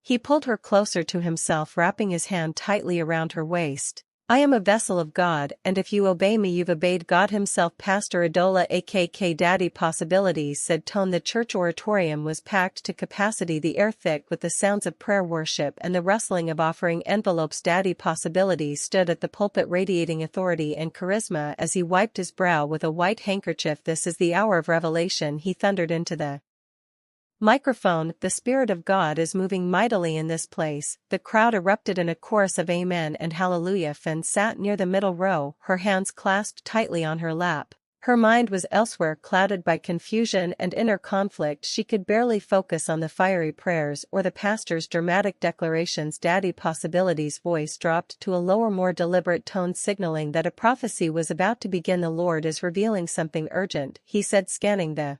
He pulled her closer to himself, wrapping his hand tightly around her waist. I am a vessel of God, and if you obey me you've obeyed God himself. Pastor Adola aka Daddy Possibilities said. Tone. The church auditorium was packed to capacity, the air thick with the sounds of prayer, worship and the rustling of offering envelopes. Daddy Possibilities stood at the pulpit radiating authority and charisma as he wiped his brow with a white handkerchief. This is the hour of revelation, he thundered into the microphone. The Spirit of God is moving mightily in this place. The crowd erupted in a chorus of amen and hallelujah. Fen sat near the middle row, her hands clasped tightly on her lap. Her mind was elsewhere, clouded by confusion and inner conflict. She could barely focus on the fiery prayers or the pastor's dramatic declarations. Daddy Possibilities' voice dropped to a lower, more deliberate tone, signaling that a prophecy was about to begin. The Lord is revealing something urgent, he said, scanning the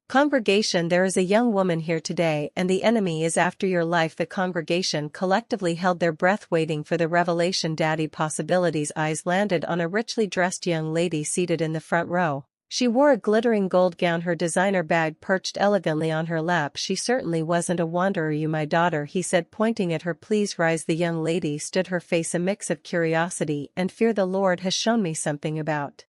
congregation. There is a young woman here today and the enemy is after your life. The congregation collectively held their breath, waiting for the revelation. Daddy Possibilities' eyes landed on a richly dressed young lady seated in the front row. She wore a glittering gold gown, her designer bag perched elegantly on her lap. She certainly wasn't a wanderer. You, my daughter, he said, pointing at her. Please rise. The young lady stood, her face a mix of curiosity and fear. The Lord has shown me something about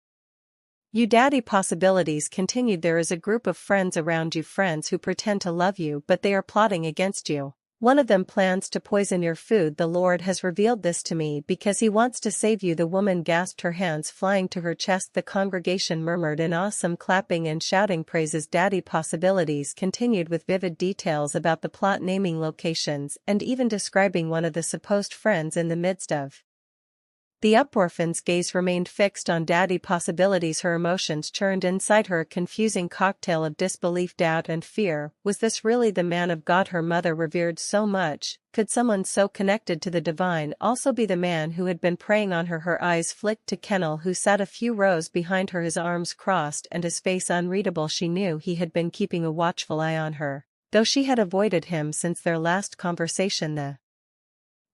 you. Daddy Possibilities continued. There is a group of friends around you, friends who pretend to love you, but they are plotting against you. One of them plans to poison your food. The Lord has revealed this to me because he wants to save you. The woman gasped, her hands flying to her chest. The congregation murmured in awesome clapping and shouting praises. Daddy Possibilities continued with vivid details about the plot, naming locations and even describing one of the supposed friends. In the midst of the uproar, Finn's gaze remained fixed on Daddy Possibilities. Her emotions churned inside her, a confusing cocktail of disbelief, doubt and fear. Was this really the man of God her mother revered so much? Could someone so connected to the divine also be the man who had been preying on her? Her eyes flicked to Kennel, who sat a few rows behind her, his arms crossed and his face unreadable. She knew he had been keeping a watchful eye on her, though she had avoided him since their last conversation. The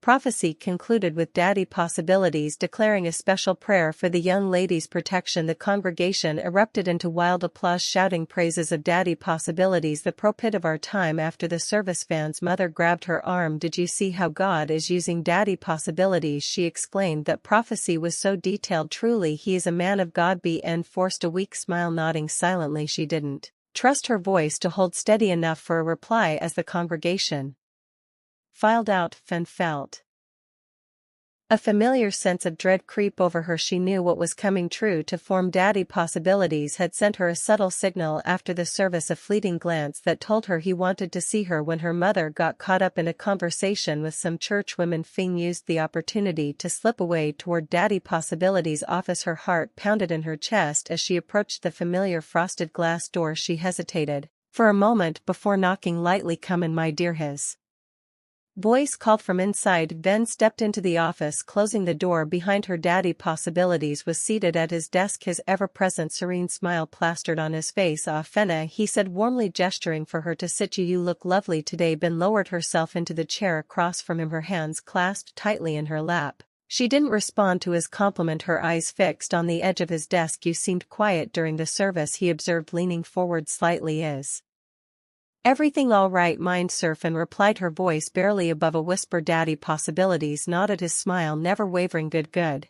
prophecy concluded with Daddy Possibilities declaring a special prayer for the young lady's protection. The congregation erupted into wild applause, shouting praises of Daddy Possibilities, the prophet of our time. After the service, Van's mother grabbed her arm. Did you see how God is using Daddy Possibilities? She exclaimed. That prophecy was so detailed. Truly he is a man of God. BN forced a weak smile, nodding silently. She didn't trust her voice to hold steady enough for a reply as the congregation filed out. Fen felt a familiar sense of dread creep over her. She knew what was coming. True to form, Daddy Possibilities had sent her a subtle signal after the service, a fleeting glance that told her he wanted to see her. When her mother got caught up in a conversation with some churchwomen, Fing used the opportunity to slip away toward Daddy Possibilities' office. Her heart pounded in her chest as she approached the familiar frosted glass door. She hesitated for a moment before knocking lightly. Come in, my dear, his voice called from inside. Ben stepped into the office, closing the door behind her. Daddy Possibilities was seated at his desk, his ever-present serene smile plastered on his face. Ah, Fenna, he said warmly, gesturing for her to sit. You look lovely today. Ben lowered herself into the chair across from him, her hands clasped tightly in her lap. She didn't respond to his compliment, her eyes fixed on the edge of his desk. You seemed quiet during the service, he observed, leaning forward slightly. Is everything all right, mind surf? And replied, her voice barely above a whisper. Daddy Possibilities nodded, his smile never wavering. Good.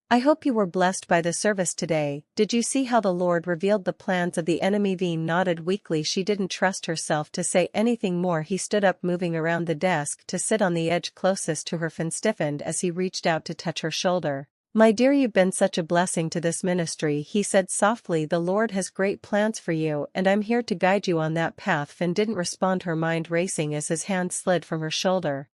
I hope you were blessed by the service today. Did you see how the Lord revealed the plans of the enemy? Veen nodded weakly. She didn't trust herself to say anything more. He stood up, moving around the desk to sit on the edge closest to her. Finn stiffened as he reached out to touch her shoulder. My dear, you've been such a blessing to this ministry, he said softly. The Lord has great plans for you, and I'm here to guide you on that path. Finn didn't respond, her mind racing as his hand slid from her shoulder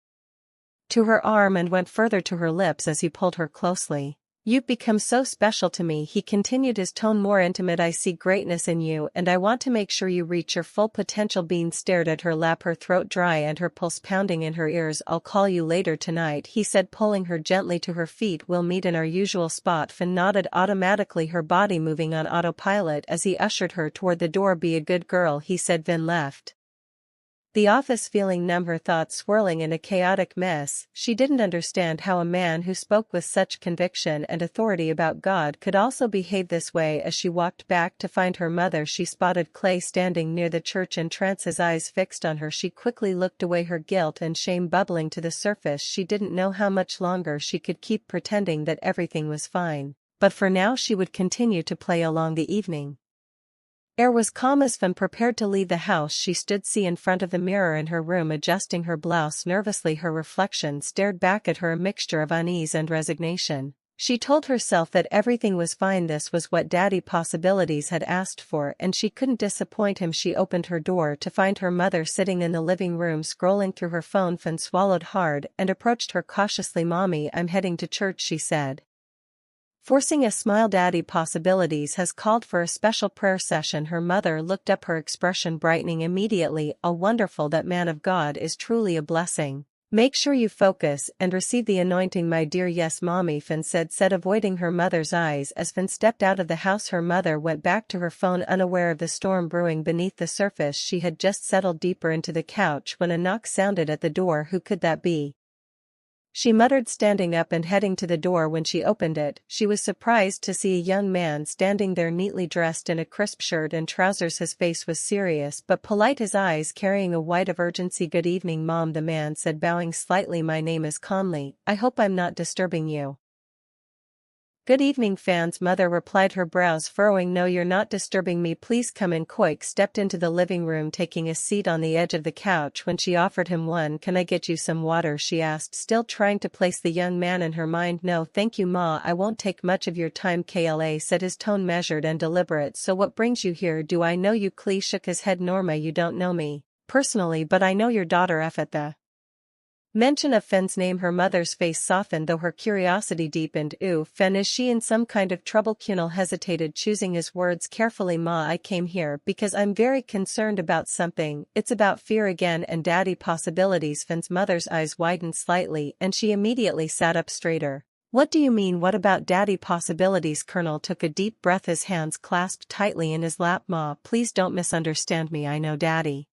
to her arm and went further to her lips as he pulled her closely. You've become so special to me, he continued, his tone more intimate. I see greatness in you, and I want to make sure you reach your full potential. Bean stared at her lap, her throat dry and her pulse pounding in her ears. I'll call you later tonight, he said, pulling her gently to her feet. We'll meet in our usual spot. Finn nodded automatically, her body moving on autopilot as he ushered her toward the door. Be a good girl, he said. Vin left The office feeling numb, her thoughts swirling in a chaotic mess. She didn't understand how a man who spoke with such conviction and authority about God could also behave this way. As she walked back to find her mother, she spotted Clay standing near the church entrance, his eyes fixed on her. She quickly looked away, her guilt and shame bubbling to the surface. She didn't know how much longer she could keep pretending that everything was fine, but for now she would continue to play along the evening. Air was calm as Femme prepared to leave the house. She stood in front of the mirror in her room, adjusting her blouse nervously. Her reflection stared back at her, a mixture of unease and resignation. She told herself that everything was fine. This was what Daddy Possibilities had asked for, and she couldn't disappoint him. She opened her door to find her mother sitting in the living room scrolling through her phone. Femme swallowed hard and approached her cautiously. "Mommy, I'm heading to church," she said, forcing a smile. "Daddy Possibilities has called for a special prayer session." Her mother looked up, her expression brightening immediately. "Oh, wonderful, that man of God is truly a blessing. Make sure you focus and receive the anointing, my dear." "Yes, Mommy," Finn said, avoiding her mother's eyes. As Finn stepped out of the house, her mother went back to her phone, unaware of the storm brewing beneath the surface. She had just settled deeper into the couch when a knock sounded at the door. "Who could that be?" she muttered, standing up and heading to the door. When she opened it, she was surprised to see a young man standing there, neatly dressed in a crisp shirt and trousers. His face was serious but polite, his eyes carrying a light of urgency. "Good evening, Mom," the man said, bowing slightly. "My name is Conley. I hope I'm not disturbing you." "Good evening," Fan's mother replied, her brows furrowing. "No, you're not disturbing me. Please come in." Koik stepped into the living room, taking a seat on the edge of the couch. When she offered him one, "Can I get you some water?" she asked, still trying to place the young man in her mind. "No, thank you, Ma, I won't take much of your time," Kla said, his tone measured and deliberate. "So what brings you here?" "Do I know you?" Klee shook his head. "Norma, you don't know me personally, but I know your daughter." At the mention of Fen's name, her mother's face softened, though her curiosity deepened. "Ooh, Fen, is she in some kind of trouble?" Kunal hesitated, choosing his words carefully. "Ma, I came here because I'm very concerned about something." "It's about fear again and Daddy Possibilities?" Fen's mother's eyes widened slightly and she immediately sat up straighter. "What do you mean? What about Daddy Possibilities?" Colonel took a deep breath, his hands clasped tightly in his lap. "Ma, please don't misunderstand me. I know Daddy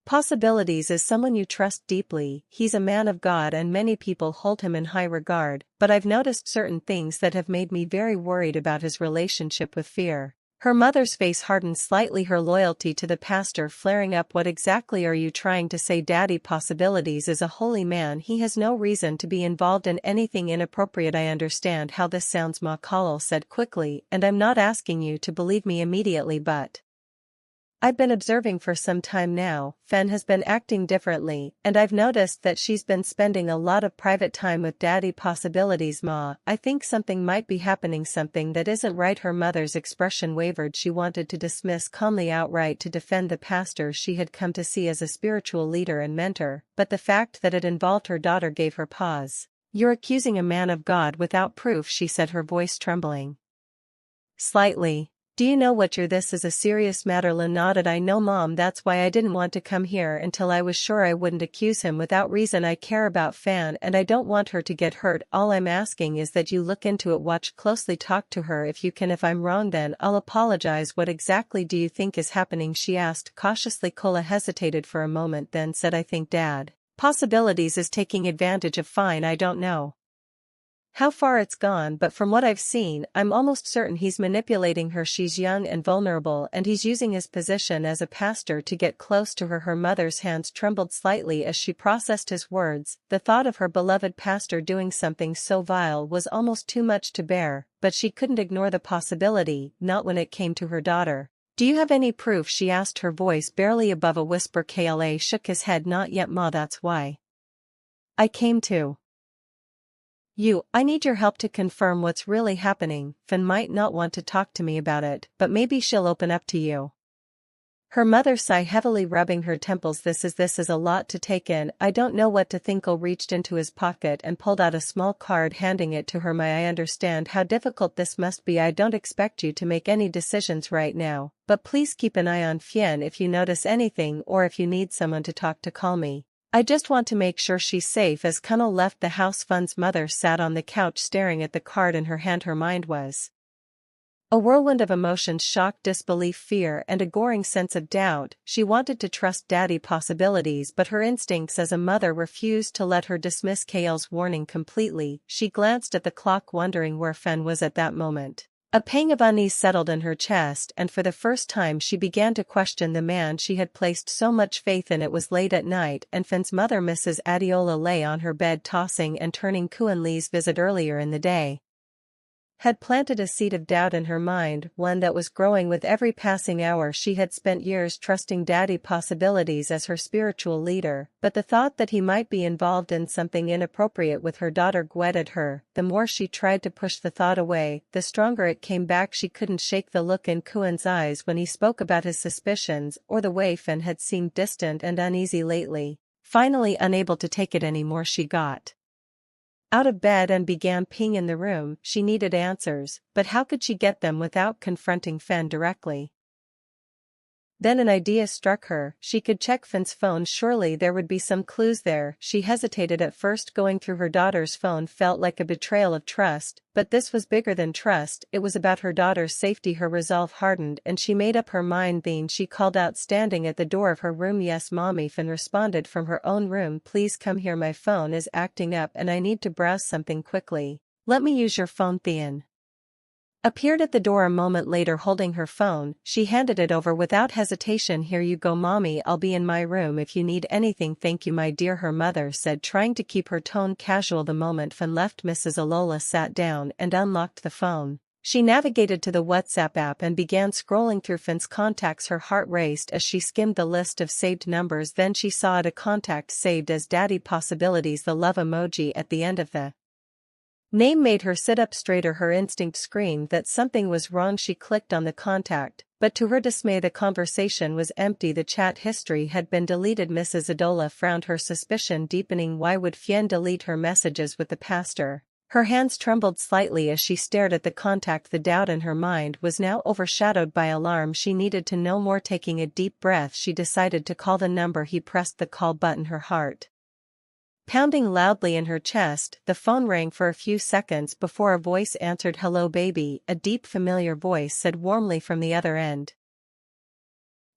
Possibilities is someone you trust deeply. He's a man of God and many people hold him in high regard, but I've noticed certain things that have made me very worried about his relationship with fear." Her mother's face hardened slightly, her loyalty to the pastor flaring up. "What exactly are you trying to say?" "Daddy Possibilities is a holy man. He has no reason to be involved in anything inappropriate." "I understand how this sounds," Ma Khalil said quickly, "and I'm not asking you to believe me immediately, but I've been observing for some time now. Fen has been acting differently, and I've noticed that she's been spending a lot of private time with Daddy Possibilities. Ma, I think something might be happening, something that isn't right." Her mother's expression wavered. She wanted to dismiss calmly outright, to defend the pastor she had come to see as a spiritual leader and mentor, but the fact that it involved her daughter gave her pause. "You're accusing a man of God without proof," she said, her voice trembling slightly. "Do you know what you're? This is a serious matter." Lynn nodded. "I know, Mom, that's why I didn't want to come here until I was sure I wouldn't accuse him without reason. I care about Fan and I don't want her to get hurt. All I'm asking is that you look into it, watch closely, talk to her if you can. If I'm wrong, then I'll apologize." "What exactly do you think is happening?" she asked cautiously. Kola hesitated for a moment, then said, "I think Dad Possibilities is taking advantage of Fine. I don't know how far it's gone, but from what I've seen, I'm almost certain he's manipulating her. She's young and vulnerable, and he's using his position as a pastor to get close to her." Her mother's hands trembled slightly as she processed his words. The thought of her beloved pastor doing something so vile was almost too much to bear, but she couldn't ignore the possibility, not when it came to her daughter. "Do you have any proof?" she asked, her voice barely above a whisper. Kla shook his head. "Not yet, Ma, that's why I came to you. I need your help to confirm what's really happening. Finn might not want to talk to me about it, but maybe she'll open up to you." Her mother sighed heavily, rubbing her temples. This is a lot to take in. I don't know what to think." Cole reached into his pocket and pulled out a small card, handing it to her. "I understand how difficult this must be. I don't expect you to make any decisions right now, but please keep an eye on Fien. If you notice anything or if you need someone to talk to, call me. I just want to make sure she's safe." As Kunal left the house, Fun's mother sat on the couch staring at the card in her hand. Her mind was A whirlwind of emotions: shock, disbelief, fear, and a goring sense of doubt. She wanted to trust Daddy Possibilities, but her instincts as a mother refused to let her dismiss Kale's warning completely. She glanced at the clock, wondering where Fen was at that moment. A pang of unease settled in her chest, and for the first time she began to question the man she had placed so much faith in. It was late at night, and Fen's mother, Mrs. Adiola, lay on her bed tossing and turning. Kuan Lee's visit earlier in the day had planted a seed of doubt in her mind, one that was growing with every passing hour. She had spent years trusting Daddy Possibilities as her spiritual leader, but the thought that he might be involved in something inappropriate with her daughter gutted her. The more she tried to push the thought away, the stronger it came back. She couldn't shake the look in Kuan's eyes when he spoke about his suspicions, or the way Fen had seemed distant and uneasy lately. Finally, unable to take it anymore, she got out of bed and began peeing in the room. She needed answers, but how could she get them without confronting Fen directly? Then an idea struck her. She could check Fen's phone. Surely there would be some clues there. She hesitated at first. Going through her daughter's phone felt like a betrayal of trust, but this was bigger than trust. It was about her daughter's safety. Her resolve hardened, and she made up her mind. Then she called out, standing at the door of her room. "Yes, Mommy." Fen responded from her own room. "Please come here. My phone is acting up and I need to browse something quickly. Let me use your phone." Thean appeared at the door a moment later holding her phone. She handed it over without hesitation. "Here you go, Mommy. I'll be in my room if you need anything." "Thank you, my dear," her mother said, trying to keep her tone casual. The moment Fen left, Mrs. Alola sat down and unlocked the phone. She navigated to the WhatsApp app and began scrolling through Fen's contacts. Her heart raced as she skimmed the list of saved numbers. Then she saw a contact saved as Daddy Possibilities. The love emoji at the end of the name made her sit up straighter. Her instinct screamed that something was wrong. She clicked on the contact, but to her dismay the conversation was empty. The chat history had been deleted. Mrs. Adola frowned, her suspicion deepening. Why would Fien delete her messages with the pastor? Her hands trembled slightly as she stared at the contact. The doubt in her mind was now overshadowed by alarm. She needed to know more. Taking a deep breath, she decided to call the number. He pressed the call button, her heart pounding loudly in her chest. The phone rang for a few seconds before a voice answered. "Hello, baby," a deep, familiar voice said warmly from the other end.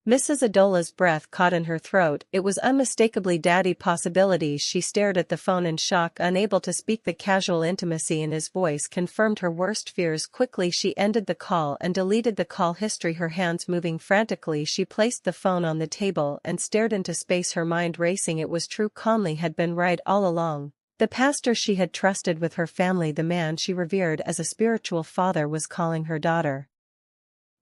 Mrs. Adola's breath caught in her throat. It was unmistakably Daddy Possibilities. She stared at the phone in shock, unable to speak. The casual intimacy in his voice confirmed her worst fears. Quickly she ended the call and deleted the call history, her hands moving frantically. She placed the phone on the table and stared into space, her mind racing. It was true. Conley had been right all along. The pastor she had trusted with her family, the man she revered as a spiritual father, was calling her daughter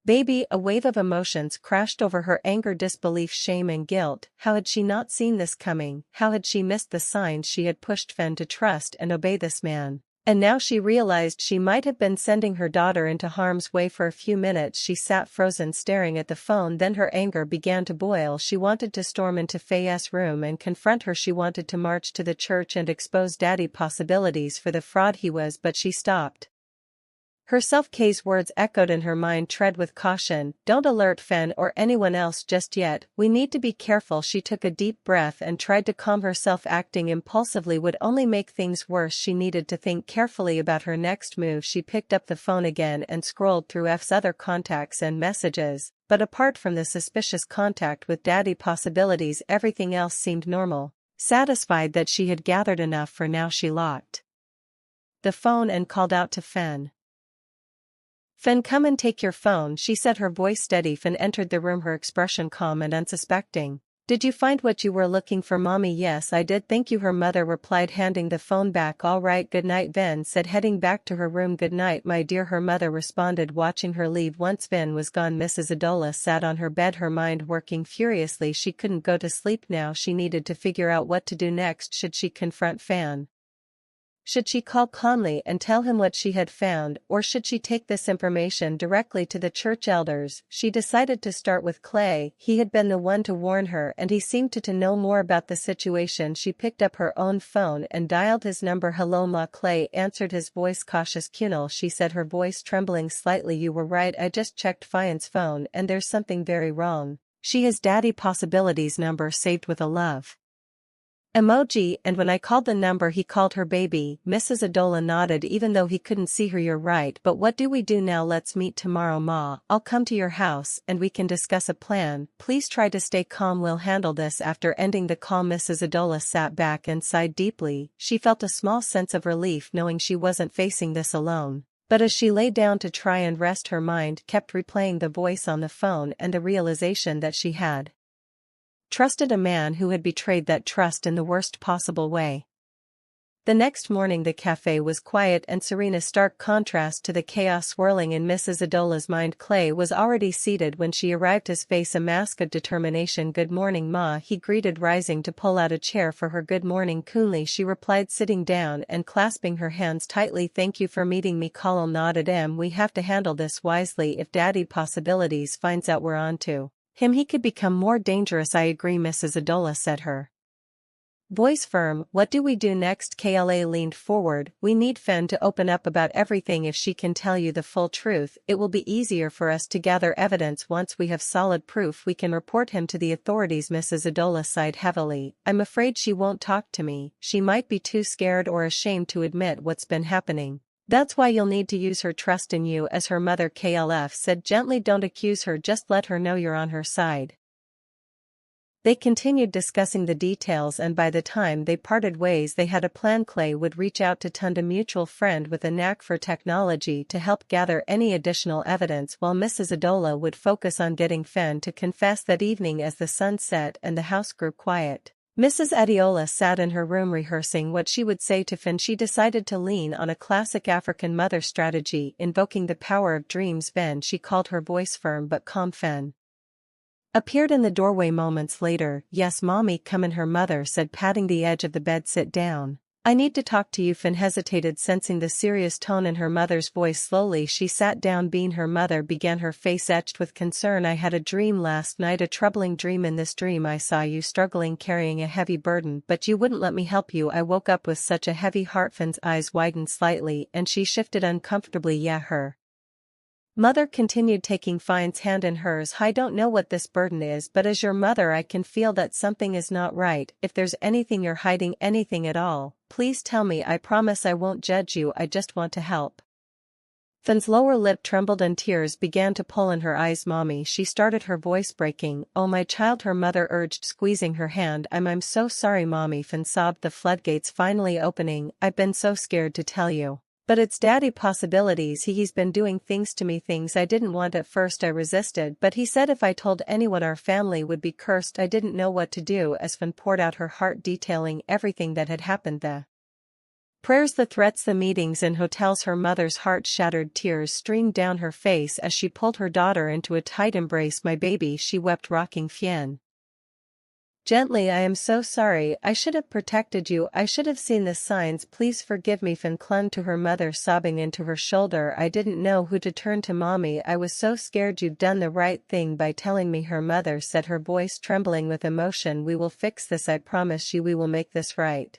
baby. A wave of emotions crashed over her: anger, disbelief, shame, and guilt. How had she not seen this coming? How had she missed the signs? She had pushed Fen to trust and obey this man, and now she realized she might have been sending her daughter into harm's way. For a few minutes she sat frozen, staring at the phone. Then her anger began to boil. She wanted to storm into Faye's room and confront her. She wanted to march to the church and expose Daddy Possibilities for the fraud he was, but she stopped herself. Kay's words echoed in her mind: tread with caution, don't alert Fen or anyone else just yet, we need to be careful. She took a deep breath and tried to calm herself. Acting impulsively would only make things worse. She needed to think carefully about her next move. She picked up the phone again and scrolled through F's other contacts and messages, but apart from the suspicious contact with Daddy Possibilities, everything else seemed normal. Satisfied that she had gathered enough for now, she locked the phone and called out to Fen. "Fen, come and take your phone," she said, her voice steady. Fen entered the room, her expression calm and unsuspecting. "Did you find what you were looking for, Mommy?" "Yes, I did, thank you," her mother replied, handing the phone back. "All right, good night," Fen said, heading back to her room. "Good night, my dear," her mother responded, watching her leave. Once Fen was gone, Mrs. Adola sat on her bed, her mind working furiously. She couldn't go to sleep now. She needed to figure out what to do next. Should she confront Fan? Should she call Conley and tell him what she had found, or should she take this information directly to the church elders? She decided to start with Clay. He had been the one to warn her and he seemed to know more about the situation. She picked up her own phone and dialed his number. "Hello, Ma." Clay answered, his voice cautious. "Kunal," she said, her voice trembling slightly, "you were right, I just checked Fian's phone and there's something very wrong. She has Daddy Possibilities' number saved with a love Emoji, and when I called the number he called her baby. Mrs. Adola nodded even though he couldn't see her. You're right, but what do we do now? Let's meet tomorrow, Ma. I'll come to your house and we can discuss a plan. Please try to stay calm. We'll handle this. After ending the call, Mrs. Adola sat back and sighed deeply. She felt a small sense of relief knowing she wasn't facing this alone. But as she lay down to try and rest, her mind kept replaying the voice on the phone and the realization that she had trusted a man who had betrayed that trust in the worst possible way. The next morning the cafe was quiet and serene, a stark contrast to the chaos swirling in Mrs. Adola's mind. Clay was already seated when she arrived, his face a mask of determination. Good morning, Ma, he greeted, rising to pull out a chair for her. Good morning, coolly she replied, sitting down and clasping her hands tightly. Thank you for meeting me. Callum nodded. We have to handle this wisely. If Daddy Possibilities finds out we're onto him, he could become more dangerous. I agree, Mrs. Adola said, her voice firm. What do we do next? Kla leaned forward. We need Fen to open up about everything. If she can tell you the full truth, it will be easier for us to gather evidence. Once we have solid proof, we can report him to the authorities. Mrs. Adola sighed heavily. I'm afraid she won't talk to me. She might be too scared or ashamed to admit what's been happening. That's why you'll need to use her trust in you as her mother, KLF said gently. Don't accuse her, just let her know you're on her side. They continued discussing the details, and by the time they parted ways they had a plan. Clay would reach out to Tund, a mutual friend with a knack for technology, to help gather any additional evidence, while Mrs. Adola would focus on getting Fen to confess. That evening, as the sun set and the house grew quiet, Mrs. Adiola sat in her room rehearsing what she would say to Fen. She decided to lean on a classic African mother strategy, invoking the power of dreams. Fen, she called, her voice firm but calm. Fen appeared in the doorway moments later. Yes, Mommy, come in, her mother said, patting the edge of the bed. Sit down. I need to talk to you. Fen hesitated, sensing the serious tone in her mother's voice. Slowly she sat down. Being her mother began, her face etched with concern. I had a dream last night, a troubling dream. In this dream I saw you struggling, carrying a heavy burden, but you wouldn't let me help you. I woke up with such a heavy heart. Fen's eyes widened slightly and she shifted uncomfortably. Yeah, her mother continued, taking Fine's hand in hers. I don't know what this burden is, but as your mother I can feel that something is not right. If there's anything you're hiding, anything at all, please tell me. I promise I won't judge you, I just want to help. Fen's lower lip trembled and tears began to pull in her eyes. Mommy, she started, her voice breaking. Oh, my child, her mother urged, squeezing her hand. I'm so sorry, Mommy, Fen sobbed, the floodgates finally opening. I've been so scared to tell you. But it's Daddy Possibilities. He's been doing things to me, things I didn't want. At first I resisted, but he said if I told anyone our family would be cursed. I didn't know what to do. As Fen poured out her heart, detailing everything that had happened, the prayers, the threats, the meetings in hotels, her mother's heart shattered. Tears streamed down her face as she pulled her daughter into a tight embrace. My baby, she wept, rocking Fien gently. I am so sorry. I should have protected you. I should have seen the signs. Please forgive me. Fen clung to her mother, sobbing into her shoulder. I didn't know who to turn to, Mommy. I was so scared. You've done the right thing by telling me, her mother said, her voice trembling with emotion. We will fix this. I promise you we will make this right.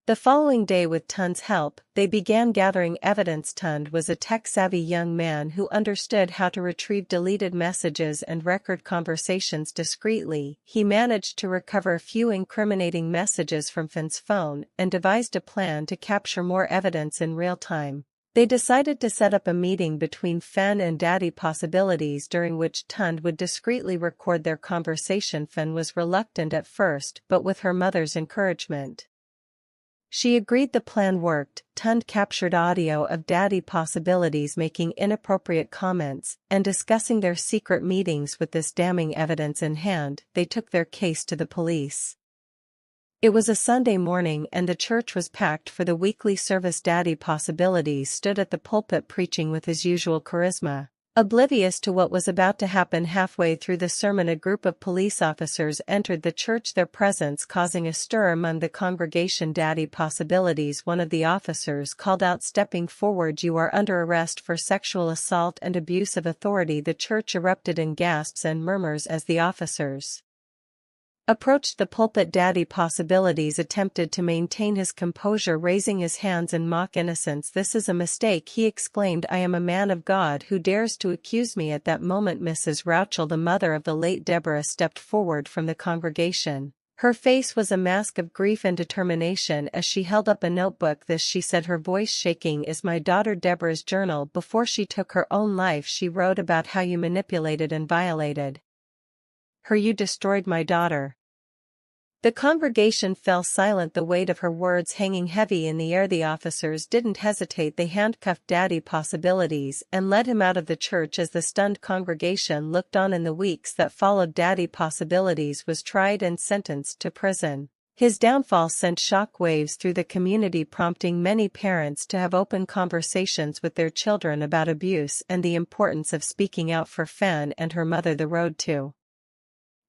The following day, with Tund's help, they began gathering evidence. Tund was a tech-savvy young man who understood how to retrieve deleted messages and record conversations discreetly. He managed to recover a few incriminating messages from Fen's phone and devised a plan to capture more evidence in real time. They decided to set up a meeting between Fen and Daddy Possibilities, during which Tund would discreetly record their conversation. Fen was reluctant at first, but with her mother's encouragement, she agreed. The plan worked. Tund captured audio of Daddy Possibilities making inappropriate comments and discussing their secret meetings. With this damning evidence in hand, they took their case to the police. It was a Sunday morning and the church was packed for the weekly service. Daddy Possibilities stood at the pulpit preaching with his usual charisma. Oblivious to what was about to happen, halfway through the sermon a group of police officers entered the church, their presence causing a stir among the congregation. Daddy Possibilities, one of the officers, called out, stepping forward, you are under arrest for sexual assault and abuse of authority. The church erupted in gasps and murmurs as the officers approached the pulpit. Daddy Possibilities attempted to maintain his composure, raising his hands in mock innocence. This is a mistake, he exclaimed. I am a man of God. Who dares to accuse me? At that moment Mrs. Rauchel, the mother of the late Deborah, stepped forward from the congregation. Her face was a mask of grief and determination as she held up a notebook. This, she said, her voice shaking, is my daughter Deborah's journal. Before she took her own life, she wrote about how you manipulated and violated her. You destroyed my daughter. The congregation fell silent, the weight of her words hanging heavy in the air. The officers didn't hesitate. They handcuffed Daddy Possibilities and led him out of the church as the stunned congregation looked on. In the weeks that followed, Daddy Possibilities was tried and sentenced to prison. His downfall sent shockwaves through the community, prompting many parents to have open conversations with their children about abuse and the importance of speaking out. For Fan and her mother, the road to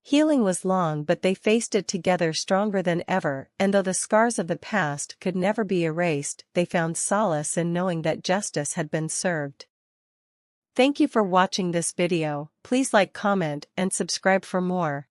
healing was long, but they faced it together, stronger than ever, and though the scars of the past could never be erased, they found solace in knowing that justice had been served. Thank you for watching this video. Please like, comment, and subscribe for more.